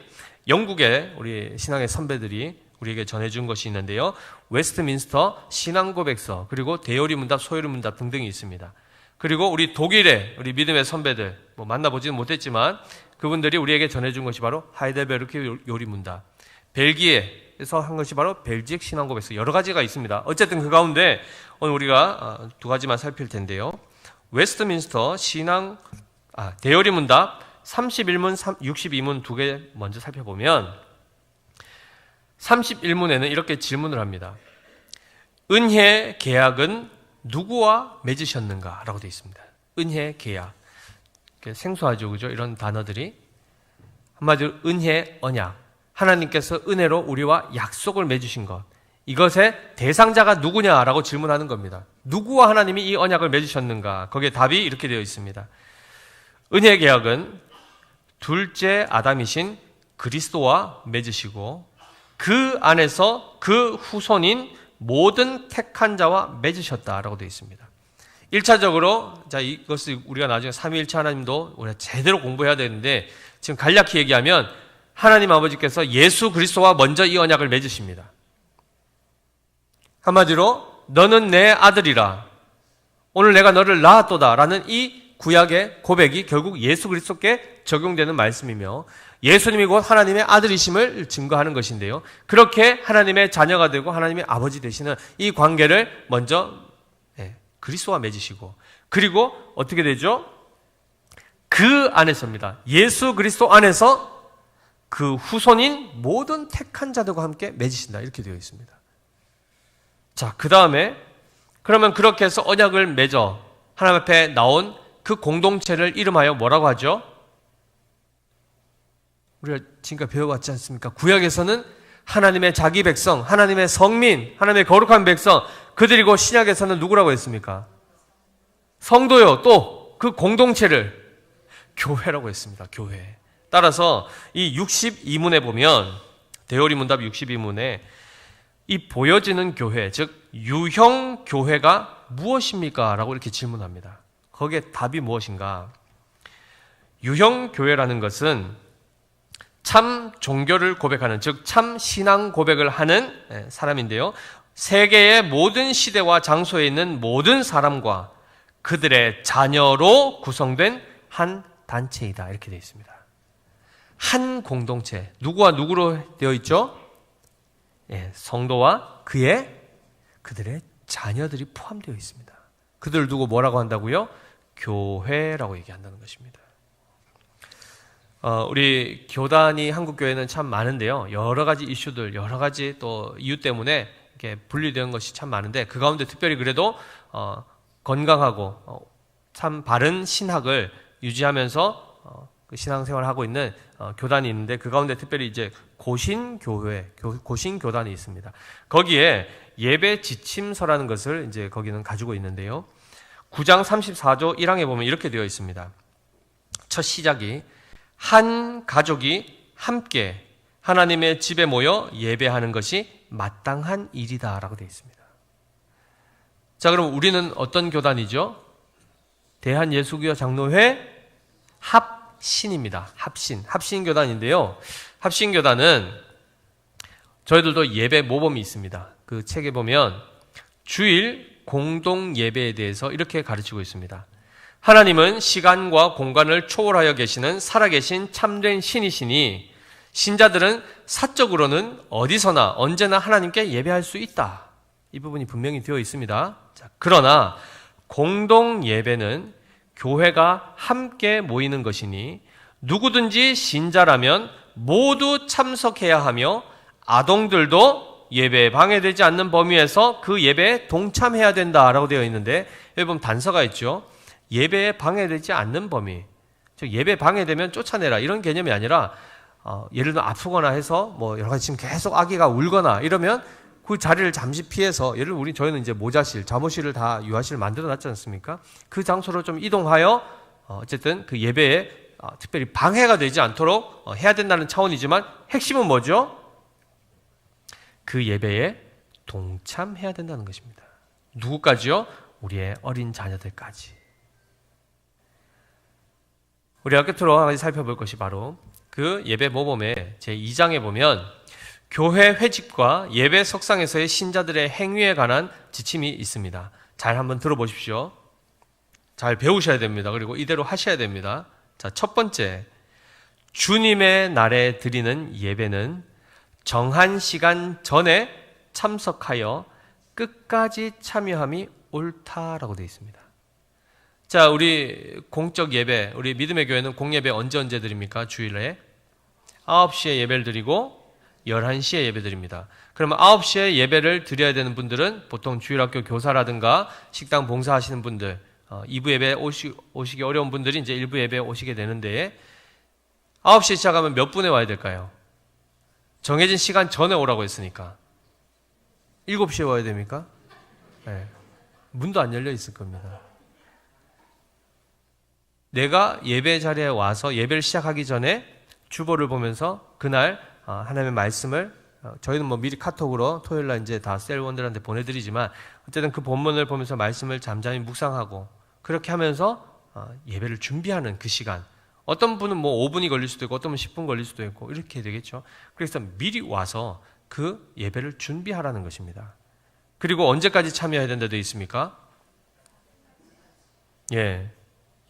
영국의 우리 신앙의 선배들이 우리에게 전해준 것이 있는데요. 웨스트민스터 신앙 고백서, 그리고 대요리 문답, 소요리 문답 등등이 있습니다. 그리고 우리 독일의 우리 믿음의 선배들, 만나보지는 못했지만 그분들이 우리에게 전해준 것이 바로 하이델베르크 요리 문답, 벨기에에서 한 것이 바로 벨지액 신앙 고백서, 여러 가지가 있습니다. 어쨌든 그 가운데 오늘 우리가 2가지만 살필 텐데요. 웨스트민스터 대요리 문답 31문, 62문 2개 먼저 살펴보면 31문에는 이렇게 질문을 합니다. 은혜 계약은 누구와 맺으셨는가? 라고 되어 있습니다. 은혜 계약. 생소하죠, 그죠? 이런 단어들이. 한마디로 은혜 언약. 하나님께서 은혜로 우리와 약속을 맺으신 것. 이것의 대상자가 누구냐라고 질문하는 겁니다. 누구와 하나님이 이 언약을 맺으셨는가? 거기에 답이 이렇게 되어 있습니다. 은혜 계약은 둘째 아담이신 그리스도와 맺으시고 그 안에서 그 후손인 모든 택한 자와 맺으셨다라고 되어 있습니다. 1차적으로 이것을 우리가 나중에 삼위일체 하나님도 우리가 제대로 공부해야 되는데 지금 간략히 얘기하면 하나님 아버지께서 예수 그리스도와 먼저 이 언약을 맺으십니다. 한마디로 너는 내 아들이라, 오늘 내가 너를 낳았도다 라는 이 구약의 고백이 결국 예수 그리스도께 적용되는 말씀이며 예수님이 곧 하나님의 아들이심을 증거하는 것인데요. 그렇게 하나님의 자녀가 되고 하나님의 아버지 되시는 이 관계를 먼저 그리스도와 맺으시고, 그리고 어떻게 되죠? 그 안에서입니다. 예수 그리스도 안에서 그 후손인 모든 택한 자들과 함께 맺으신다, 이렇게 되어 있습니다. 자, 그 다음에 그러면 그렇게 해서 언약을 맺어 하나님 앞에 나온 그 공동체를 이름하여 뭐라고 하죠? 우리가 지금까지 배워왔지 않습니까? 구약에서는 하나님의 자기 백성, 하나님의 성민, 하나님의 거룩한 백성, 그들이고 신약에서는 누구라고 했습니까? 성도요. 또 그 공동체를 교회라고 했습니다. 교회. 따라서 이 62문에 보면, 대요리 문답 62문에 이 보여지는 교회, 즉 유형 교회가 무엇입니까? 라고 이렇게 질문합니다. 거기에 답이 무엇인가? 유형 교회라는 것은 참 종교를 고백하는, 즉 참 신앙 고백을 하는 사람인데요. 세계의 모든 시대와 장소에 있는 모든 사람과 그들의 자녀로 구성된 한 단체이다, 이렇게 되어 있습니다. 한 공동체, 누구와 누구로 되어 있죠? 성도와 그들의 자녀들이 포함되어 있습니다. 그들을 두고 뭐라고 한다고요? 교회라고 얘기한다는 것입니다. 우리 교단이 한국교회는 참 많은데요. 여러 가지 이슈들, 여러 가지 또 이유 때문에 이렇게 분리되는 것이 참 많은데 그 가운데 특별히 그래도 건강하고 참 바른 신학을 유지하면서 그 신앙생활을 하고 있는 교단이 있는데, 그 가운데 특별히 이제 고신교회, 고신교단이 있습니다. 거기에 예배 지침서라는 것을 이제 거기는 가지고 있는데요. 9장 34조 1항에 보면 이렇게 되어 있습니다. 첫 시작이 한 가족이 함께 하나님의 집에 모여 예배하는 것이 마땅한 일이다 라고 되어 있습니다. 자, 그럼 우리는 어떤 교단이죠? 대한예수교회 장로회 합신입니다. 합신교단인데요. 합신교단은 저희들도 예배 모범이 있습니다. 그 책에 보면 주일 공동 예배에 대해서 이렇게 가르치고 있습니다. 하나님은 시간과 공간을 초월하여 계시는 살아계신 참된 신이시니 신자들은 사적으로는 어디서나 언제나 하나님께 예배할 수 있다. 이 부분이 분명히 되어 있습니다. 자, 그러나 공동 예배는 교회가 함께 모이는 것이니 누구든지 신자라면 모두 참석해야 하며 아동들도 예배에 방해되지 않는 범위에서 그 예배에 동참해야 된다라고 되어 있는데, 여기 보면 단서가 있죠. 예배에 방해되지 않는 범위, 즉 예배 방해되면 쫓아내라 이런 개념이 아니라 예를 들어 아프거나 해서 뭐 여러 가지 지금 계속 아기가 울거나 이러면 그 자리를 잠시 피해서, 예를 들어 저희는 이제 모자실, 잠옷실을 다 유아실을 만들어 놨지 않습니까? 그 장소로 좀 이동하여 어쨌든 그 예배에 특별히 방해가 되지 않도록 해야 된다는 차원이지만, 핵심은 뭐죠? 그 예배에 동참해야 된다는 것입니다. 누구까지요? 우리의 어린 자녀들까지. 우리가 끝으로 한 가지 살펴볼 것이 바로 그 예배 모범의 제2장에 보면 교회 회집과 예배 석상에서의 신자들의 행위에 관한 지침이 있습니다. 잘 한번 들어보십시오. 잘 배우셔야 됩니다. 그리고 이대로 하셔야 됩니다. 자, 첫 번째, 주님의 날에 드리는 예배는 정한 시간 전에 참석하여 끝까지 참여함이 옳다라고 되어 있습니다. 자, 우리 공적 예배, 우리 믿음의 교회는 공예배 언제 드립니까? 주일에 9시에 예배를 드리고 11시에 예배 드립니다. 그러면 9시에 예배를 드려야 되는 분들은 보통 주일학교 교사라든가 식당 봉사하시는 분들, 2부 예배 오시기 어려운 분들이 이제 1부 예배에 오시게 되는데, 9시에 시작하면 몇 분에 와야 될까요? 정해진 시간 전에 오라고 했으니까 7시에 와야 됩니까? 네. 문도 안 열려 있을 겁니다. 내가 예배 자리에 와서 예배를 시작하기 전에 주보를 보면서 그날 하나님의 말씀을, 저희는 뭐 미리 카톡으로 토요일날 이제 다 셀원들한테 보내드리지만 어쨌든 그 본문을 보면서 말씀을 잠잠히 묵상하고 그렇게 하면서 예배를 준비하는 그 시간, 어떤 분은 뭐 5분이 걸릴 수도 있고 어떤 분은 10분 걸릴 수도 있고 이렇게 되겠죠. 그래서 미리 와서 그 예배를 준비하라는 것입니다. 그리고 언제까지 참여해야 된다 되어 있습니까?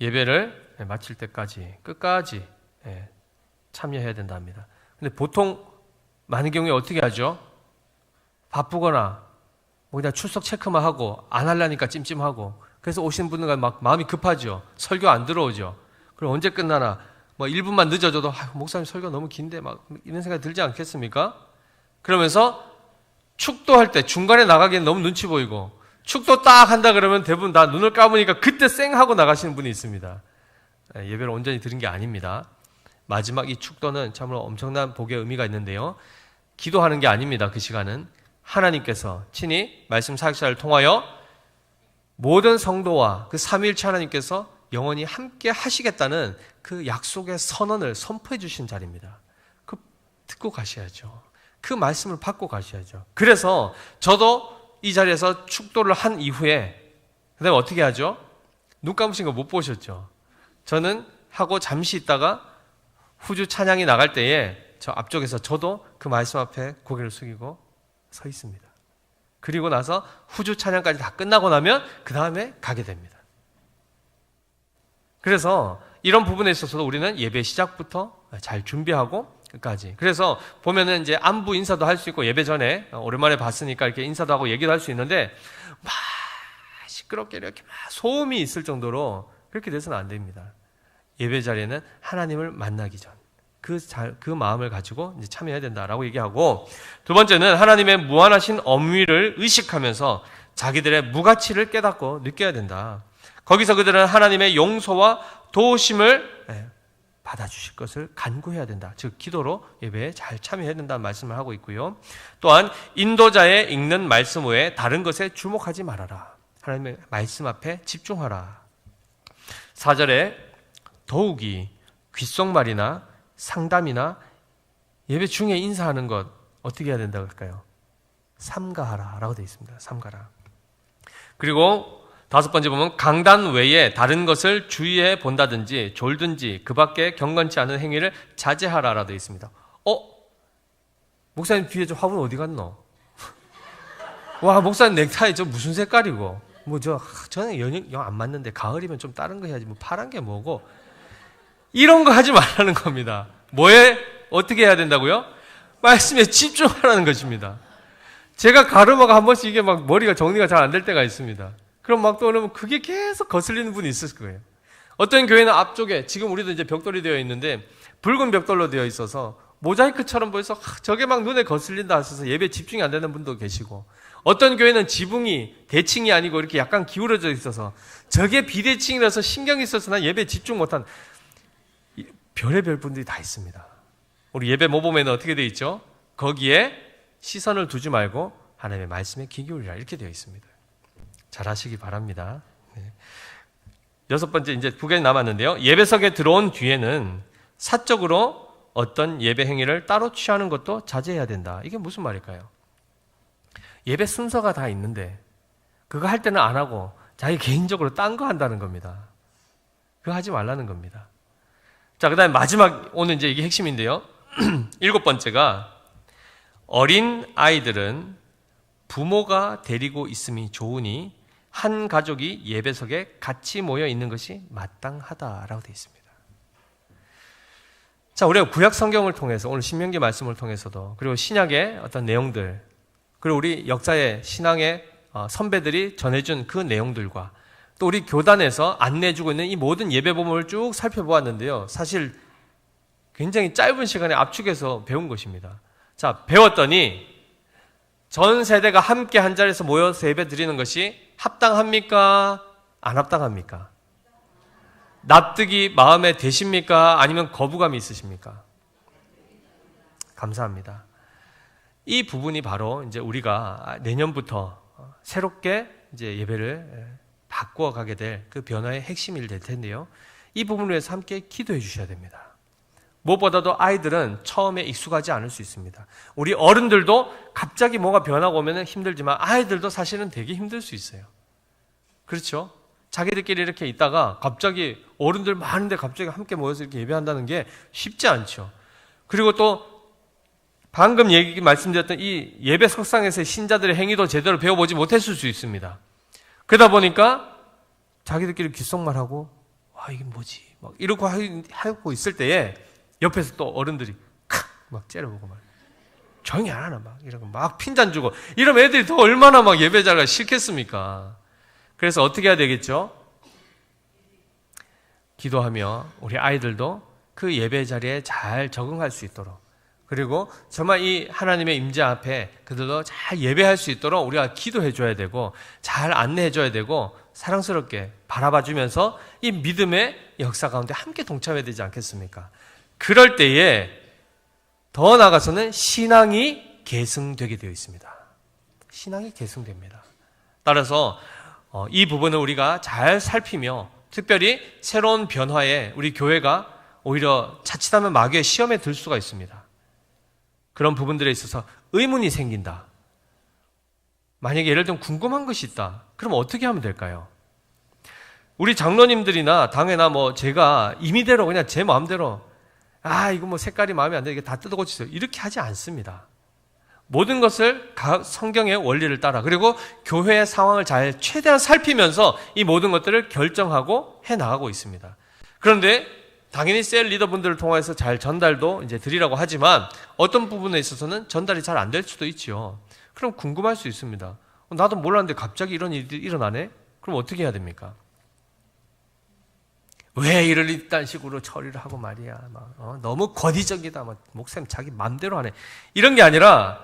예배를 마칠 때까지 끝까지 참여해야 된다 합니다. 근데 보통 많은 경우에 어떻게 하죠? 바쁘거나 뭐 그냥 출석 체크만 하고 안 하려니까 찜찜하고, 그래서 오시는 분들과 막 마음이 급하죠. 설교 안 들어오죠. 그럼 언제 끝나나, 뭐 1분만 늦어져도 목사님 설교 너무 긴데 막 이런 생각이 들지 않겠습니까? 그러면서 축도할 때 중간에 나가기엔 너무 눈치 보이고, 축도 딱 한다 그러면 대부분 다 눈을 감으니까 그때 쌩 하고 나가시는 분이 있습니다. 예배를 온전히 드린 게 아닙니다. 마지막 이 축도는 참으로 엄청난 복의 의미가 있는데요, 기도하는 게 아닙니다. 그 시간은 하나님께서 친히 말씀 사역자를 통하여 모든 성도와 그 삼위일체 하나님께서 영원히 함께 하시겠다는 그 약속의 선언을 선포해 주신 자리입니다. 그 듣고 가셔야죠. 그 말씀을 받고 가셔야죠. 그래서 저도 이 자리에서 축도를 한 이후에 그 다음에 어떻게 하죠? 눈 감으신 거 못 보셨죠? 저는 하고 잠시 있다가 후주 찬양이 나갈 때에 저 앞쪽에서 저도 그 말씀 앞에 고개를 숙이고 서 있습니다. 그리고 나서 후주 찬양까지 다 끝나고 나면 그 다음에 가게 됩니다. 그래서 이런 부분에 있어서도 우리는 예배 시작부터 잘 준비하고 끝까지. 그래서 보면은 이제 안부 인사도 할 수 있고, 예배 전에 오랜만에 봤으니까 이렇게 인사도 하고 얘기도 할 수 있는데 막 시끄럽게 이렇게 막 소음이 있을 정도로 그렇게 돼서는 안 됩니다. 예배 자리에는 하나님을 만나기 전 그 마음을 가지고 이제 참여해야 된다라고 얘기하고, 두 번째는 하나님의 무한하신 엄위를 의식하면서 자기들의 무가치를 깨닫고 느껴야 된다. 거기서 그들은 하나님의 용서와 도우심을 받아주실 것을 간구해야 된다. 즉 기도로 예배에 잘 참여해야 된다는 말씀을 하고 있고요. 또한 인도자의 읽는 말씀 외에 다른 것에 주목하지 말아라. 하나님의 말씀 앞에 집중하라. 4절에 더욱이 귓속말이나 상담이나 예배 중에 인사하는 것 어떻게 해야 된다고 할까요? 삼가하라 라고 되어 있습니다. 삼가라. 그리고 5번째 보면 강단 외에 다른 것을 주의해 본다든지 졸든지 그 밖에 경건치 않은 행위를 자제하라 라고 되어 있습니다. 목사님 뒤에 저 화분 어디 갔노? 와, 목사님 넥타이 저 무슨 색깔이고 저는 영 안 맞는데 가을이면 좀 다른 거 해야지 뭐 파란 게 뭐고 이런 거 하지 말라는 겁니다. 뭐에 어떻게 해야 된다고요? 말씀에 집중하라는 것입니다. 제가 가르마가 한 번씩 이게 막 머리가 정리가 잘 안 될 때가 있습니다. 그럼 막 또 그러면 그게 계속 거슬리는 분이 있을 거예요. 어떤 교회는 앞쪽에 지금 우리도 이제 벽돌이 되어 있는데 붉은 벽돌로 되어 있어서 모자이크처럼 보여서 저게 막 눈에 거슬린다 하셔서 예배 집중이 안 되는 분도 계시고, 어떤 교회는 지붕이 대칭이 아니고 이렇게 약간 기울어져 있어서 저게 비대칭이라서 신경이 있어서 난 예배 집중 못한 별의별 분들이 다 있습니다. 우리 예배 모범에는 어떻게 되어 있죠? 거기에 시선을 두지 말고 하나님의 말씀에 귀 기울이라 이렇게 되어 있습니다. 잘 하시기 바랍니다. 6번째 이제 9개 남았는데요. 예배석에 들어온 뒤에는 사적으로 어떤 예배 행위를 따로 취하는 것도 자제해야 된다. 이게 무슨 말일까요? 예배 순서가 다 있는데 그거 할 때는 안 하고 자기 개인적으로 딴 거 한다는 겁니다. 그거 하지 말라는 겁니다. 자, 그 다음에 마지막 오늘 이제 이게 핵심인데요. 7번째가 어린 아이들은 부모가 데리고 있음이 좋으니 한 가족이 예배석에 같이 모여 있는 것이 마땅하다라고 되어 있습니다. 자, 우리가 구약 성경을 통해서 오늘 신명기 말씀을 통해서도 그리고 신약의 어떤 내용들 그리고 우리 역사의 신앙의 선배들이 전해준 그 내용들과 또 우리 교단에서 안내해주고 있는 이 모든 예배 본문을 쭉 살펴보았는데요. 사실 굉장히 짧은 시간에 압축해서 배운 것입니다. 자, 배웠더니 전 세대가 함께 한 자리에서 모여서 예배 드리는 것이 합당합니까? 안 합당합니까? 납득이 마음에 되십니까? 아니면 거부감이 있으십니까? 감사합니다. 이 부분이 바로 이제 우리가 내년부터 새롭게 이제 예배를 바꾸어 가게 될 그 변화의 핵심이 될 텐데요. 이 부분을 위해서 함께 기도해 주셔야 됩니다. 무엇보다도 아이들은 처음에 익숙하지 않을 수 있습니다. 우리 어른들도 갑자기 뭐가 변화가 오면 힘들지만 아이들도 사실은 되게 힘들 수 있어요. 그렇죠? 자기들끼리 이렇게 있다가 갑자기 어른들 많은데 갑자기 함께 모여서 이렇게 예배한다는 게 쉽지 않죠. 그리고 또 방금 말씀드렸던 이 예배 석상에서의 신자들의 행위도 제대로 배워보지 못했을 수 있습니다. 그러다 보니까 자기들끼리 귓속말하고 와 이게 뭐지? 막 이러고 하고 있을 때에 옆에서 또 어른들이 막 째려보고 막 조용히 안 하나 막 이러고 막 핀잔 주고 이러면 애들이 더 얼마나 막 예배자가 싫겠습니까? 그래서 어떻게 해야 되겠죠? 기도하며 우리 아이들도 그 예배 자리에 잘 적응할 수 있도록, 그리고 정말 이 하나님의 임재 앞에 그들도 잘 예배할 수 있도록 우리가 기도해 줘야 되고 잘 안내해 줘야 되고 사랑스럽게 바라봐 주면서 이 믿음의 역사 가운데 함께 동참해야 되지 않겠습니까? 그럴 때에 더 나아가서는 신앙이 계승되게 되어 있습니다. 신앙이 계승됩니다. 따라서 이 부분을 우리가 잘 살피며 특별히 새로운 변화에 우리 교회가 오히려 자칫하면 마귀의 시험에 들 수가 있습니다. 그런 부분들에 있어서 의문이 생긴다. 만약에 예를 들면 궁금한 것이 있다. 그럼 어떻게 하면 될까요? 우리 장로님들이나 당회나 뭐 제가 임의대로 그냥 제 마음대로 이거 뭐 색깔이 마음에 안 들게 다 뜯어 고치세요. 이렇게 하지 않습니다. 모든 것을 성경의 원리를 따라 그리고 교회의 상황을 잘 최대한 살피면서 이 모든 것들을 결정하고 해나가고 있습니다. 그런데 당연히 셀 리더분들을 통해서 잘 전달도 이제 드리라고 하지만 어떤 부분에 있어서는 전달이 잘 안 될 수도 있죠. 그럼 궁금할 수 있습니다. 나도 몰랐는데 갑자기 이런 일이 일어나네? 그럼 어떻게 해야 됩니까? 왜 이를 이딴 식으로 처리를 하고 말이야. 너무 권위적이다. 목사님 자기 맘대로 하네. 이런 게 아니라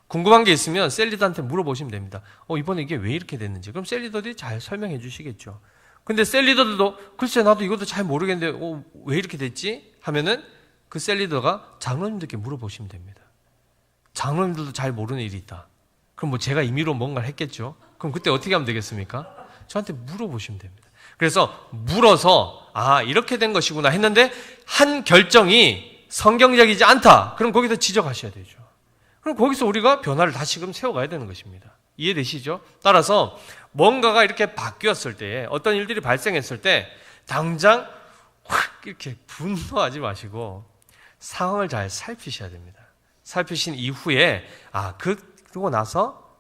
궁금한 게 있으면 셀 리더한테 물어보시면 됩니다. 이번에 이게 왜 이렇게 됐는지. 그럼 셀 리더들이 잘 설명해 주시겠죠. 근데 셀 리더들도 글쎄 나도 이것도 잘 모르겠는데 왜 이렇게 됐지? 하면은 그 셀 리더가 장로님들께 물어보시면 됩니다. 장로님들도 잘 모르는 일이 있다. 그럼 뭐 제가 임의로 뭔가를 했겠죠. 그럼 그때 어떻게 하면 되겠습니까? 저한테 물어보시면 됩니다. 그래서 물어서 이렇게 된 것이구나 했는데 한 결정이 성경적이지 않다. 그럼 거기서 지적하셔야 되죠. 그럼 거기서 우리가 변화를 다시금 세워가야 되는 것입니다. 이해되시죠? 따라서 뭔가가 이렇게 바뀌었을 때, 어떤 일들이 발생했을 때 당장 확 이렇게 분노하지 마시고 상황을 잘 살피셔야 됩니다. 살피신 이후에 그러고 나서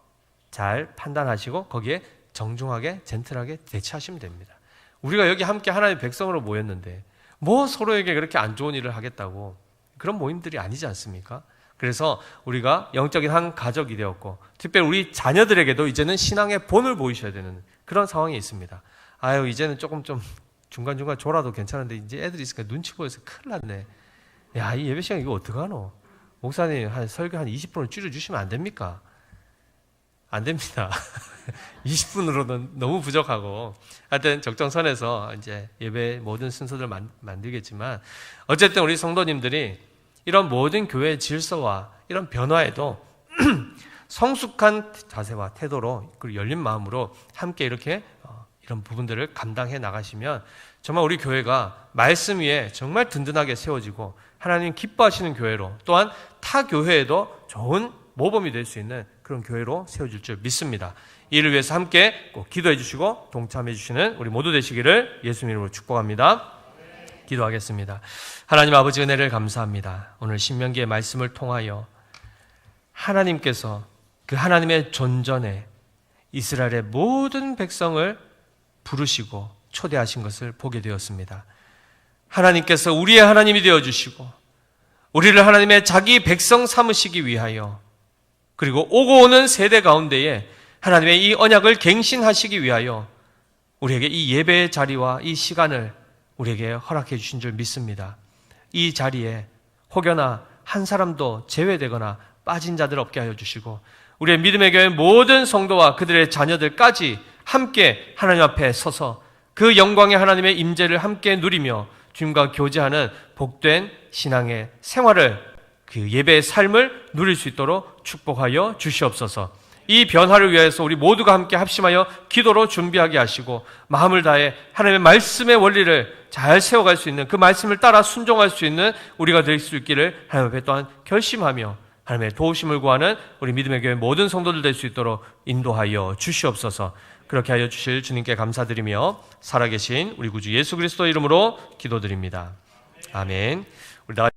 잘 판단하시고 거기에 정중하게 젠틀하게 대처하시면 됩니다. 우리가 여기 함께 하나님의 백성으로 모였는데 뭐 서로에게 그렇게 안 좋은 일을 하겠다고, 그런 모임들이 아니지 않습니까? 그래서 우리가 영적인 한 가족이 되었고 특별히 우리 자녀들에게도 이제는 신앙의 본을 보이셔야 되는 그런 상황이 있습니다. 이제는 조금 좀 중간중간 졸아도 괜찮은데 이제 애들이 있으니까 눈치 보여서 큰일 났네. 이 예배 시간 이거 어떡하노? 목사님 설교 한 20분을 줄여주시면 안 됩니까? 안 됩니다. 20분으로는 너무 부족하고, 하여튼 적정선에서 이제 예배 모든 순서들 만들겠지만, 어쨌든 우리 성도님들이 이런 모든 교회의 질서와 이런 변화에도 성숙한 자세와 태도로 그리고 열린 마음으로 함께 이렇게 이런 부분들을 감당해 나가시면 정말 우리 교회가 말씀 위에 정말 든든하게 세워지고 하나님 기뻐하시는 교회로, 또한 타 교회에도 좋은 모범이 될 수 있는 그런 교회로 세워질 줄 믿습니다. 이를 위해서 함께 꼭 기도해 주시고 동참해 주시는 우리 모두 되시기를 예수님 이름으로 축복합니다. 기도하겠습니다. 하나님 아버지 은혜를 감사합니다. 오늘 신명기의 말씀을 통하여 하나님께서 그 하나님의 존전에 이스라엘의 모든 백성을 부르시고 초대하신 것을 보게 되었습니다. 하나님께서 우리의 하나님이 되어주시고 우리를 하나님의 자기 백성 삼으시기 위하여, 그리고 오고 오는 세대 가운데에 하나님의 이 언약을 갱신하시기 위하여 우리에게 이 예배의 자리와 이 시간을 우리에게 허락해 주신 줄 믿습니다. 이 자리에 혹여나 한 사람도 제외되거나 빠진 자들 없게 하여 주시고 우리의 믿음의 교회 모든 성도와 그들의 자녀들까지 함께 하나님 앞에 서서 그 영광의 하나님의 임재를 함께 누리며 주님과 교제하는 복된 신앙의 생활을, 그 예배의 삶을 누릴 수 있도록 축복하여 주시옵소서. 이 변화를 위해서 우리 모두가 함께 합심하여 기도로 준비하게 하시고 마음을 다해 하나님의 말씀의 원리를 잘 세워갈 수 있는, 그 말씀을 따라 순종할 수 있는 우리가 될 수 있기를 하나님 앞에 또한 결심하며 하나님의 도우심을 구하는 우리 믿음의 교회 모든 성도들 될 수 있도록 인도하여 주시옵소서. 그렇게 하여 주실 주님께 감사드리며 살아계신 우리 구주 예수 그리스도 이름으로 기도드립니다. 아멘. 우리 다